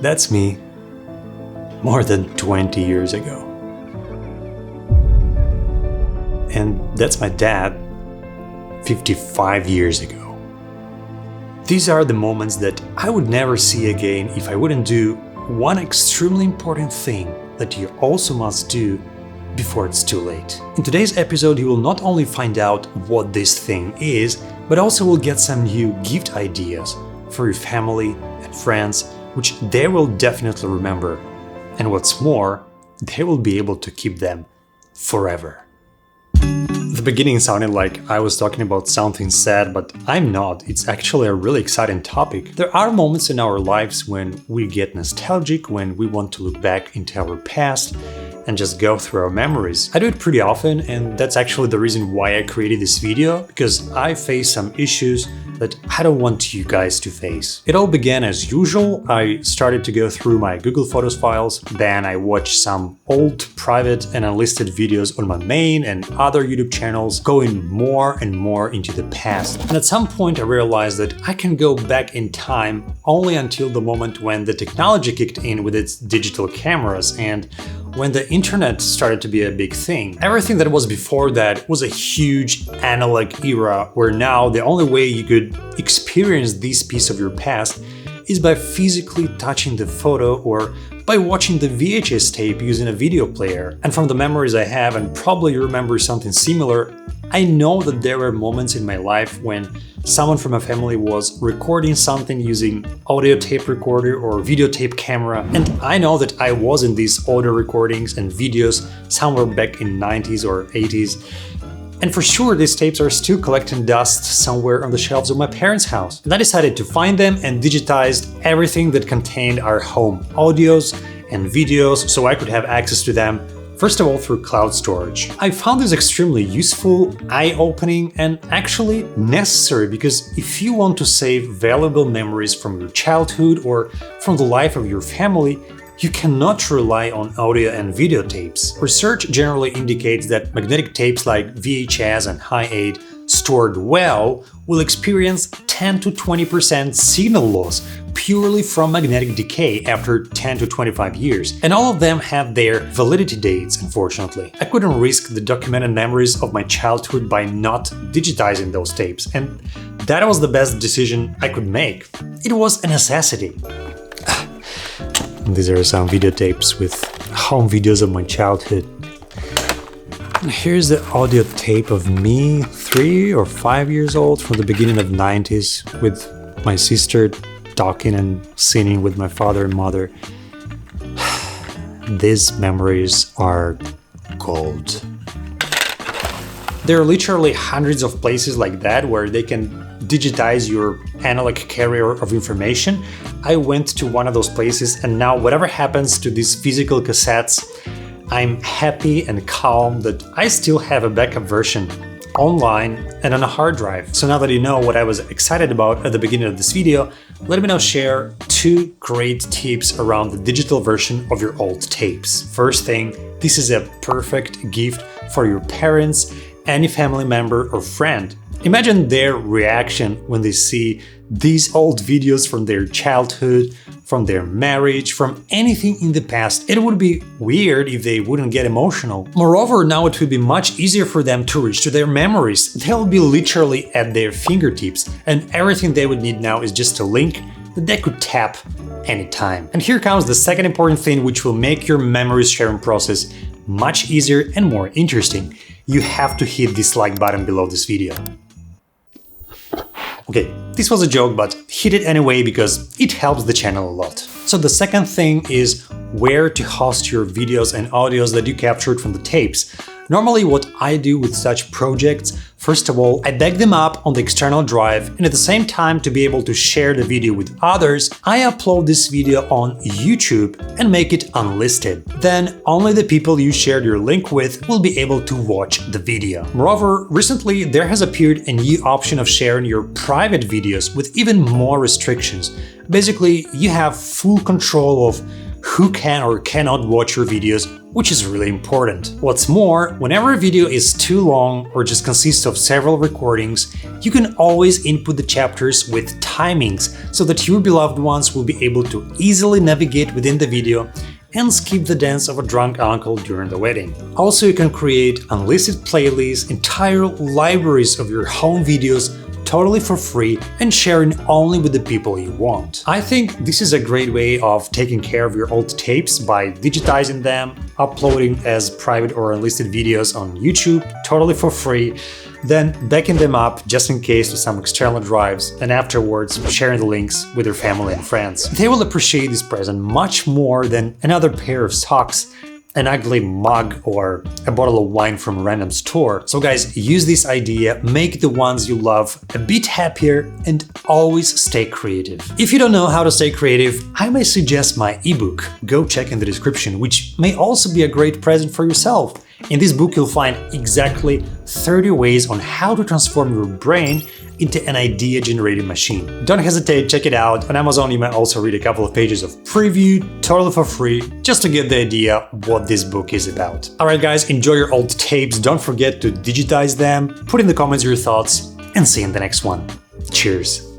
That's me, more than 20 years ago. And that's my dad, 55 years ago. These are the moments that I would never see again if I wouldn't do one extremely important thing that you also must do before it's too late. In today's episode, you will not only find out what this thing is, but also will get some new gift ideas for your family and friends, which they will definitely remember. And what's more, they will be able to keep them forever. The beginning sounded like I was talking about something sad, but I'm not. It's actually a really exciting topic. There are moments in our lives when we get nostalgic, when we want to look back into our past and just go through our memories. I do it pretty often, and that's actually the reason why I created this video, because I face some issues that I don't want you guys to face. It all began as usual. I started to go through my Google Photos files, then I watched some old private and unlisted videos on my main and other YouTube channels, going more and more into the past. And at some point I realized that I can go back in time only until the moment when the technology kicked in with its digital cameras and when the internet started to be a big thing. Everything that was before that was a huge analog era, where now the only way you could experience this piece of your past is by physically touching the photo or by watching the VHS tape using a video player. And from the memories I have, and probably you remember something similar, I know that there were moments in my life when someone from my family was recording something using audio tape recorder or videotape camera, and I know that I was in these audio recordings and videos somewhere back in 90s or 80s. And for sure, these tapes are still collecting dust somewhere on the shelves of my parents' house. And I decided to find them and digitized everything that contained our home audios and videos so I could have access to them, first of all through cloud storage. I found this extremely useful, eye-opening, and actually necessary, because if you want to save valuable memories from your childhood or from the life of your family, you cannot rely on audio and videotapes. Research generally indicates that magnetic tapes like VHS and Hi8 stored well will experience 10 to 20% signal loss purely from magnetic decay after 10 to 25 years. And all of them have their validity dates, unfortunately. I couldn't risk the documented memories of my childhood by not digitizing those tapes, and that was the best decision I could make. It was a necessity. These are some videotapes with home videos of my childhood. And here's the audio tape of me, 3 or 5 years old, from the beginning of 90s, with my sister talking and singing with my father and mother. These memories are gold. There are literally hundreds of places like that where they can digitize your analog carrier of information. I went to one of those places, and now whatever happens to these physical cassettes, I'm happy and calm that I still have a backup version online and on a hard drive. So now that you know what I was excited about at the beginning of this video, let me now share 2 great tips around the digital version of your old tapes. First thing, this is a perfect gift for your parents, any family member or friend. Imagine their reaction when they see these old videos from their childhood, from their marriage, from anything in the past. It would be weird if they wouldn't get emotional. Moreover, now it would be much easier for them to reach to their memories. They'll be literally at their fingertips, and everything they would need now is just a link that they could tap anytime. And here comes the second important thing, which will make your memories sharing process much easier and more interesting. You have to hit this like button below this video. Okay, this was a joke, but hit it anyway because it helps the channel a lot. So the second thing is where to host your videos and audios that you captured from the tapes. Normally what I do with such projects, first of all, I back them up on the external drive, and at the same time, to be able to share the video with others, I upload this video on YouTube and make it unlisted. Then only the people you shared your link with will be able to watch the video. Moreover, recently there has appeared a new option of sharing your private videos with even more restrictions. Basically, you have full control of who can or cannot watch your videos which is really important. What's more, whenever a video is too long or just consists of several recordings, you can always input the chapters with timings so that your beloved ones will be able to easily navigate within the video and skip the dance of a drunk uncle during the wedding. Also, you can create unlisted playlists, entire libraries of your home videos totally for free and sharing only with the people you want. I think this is a great way of taking care of your old tapes by digitizing them, uploading as private or unlisted videos on YouTube totally for free, then backing them up just in case to some external drives, and afterwards sharing the links with your family and friends. They will appreciate this present much more than another pair of socks, an ugly mug, or a bottle of wine from a random store. So guys, use this idea, make the ones you love a bit happier, and always stay creative. If you don't know how to stay creative, I may suggest my ebook. Go check in the description, which may also be a great present for yourself. In this book, you'll find exactly 30 ways on how to transform your brain into an idea-generating machine. Don't hesitate, check it out. On Amazon, you might also read a couple of pages of preview, totally for free, just to get the idea what this book is about. Alright guys, enjoy your old tapes, don't forget to digitize them, put in the comments your thoughts, and see you in the next one. Cheers!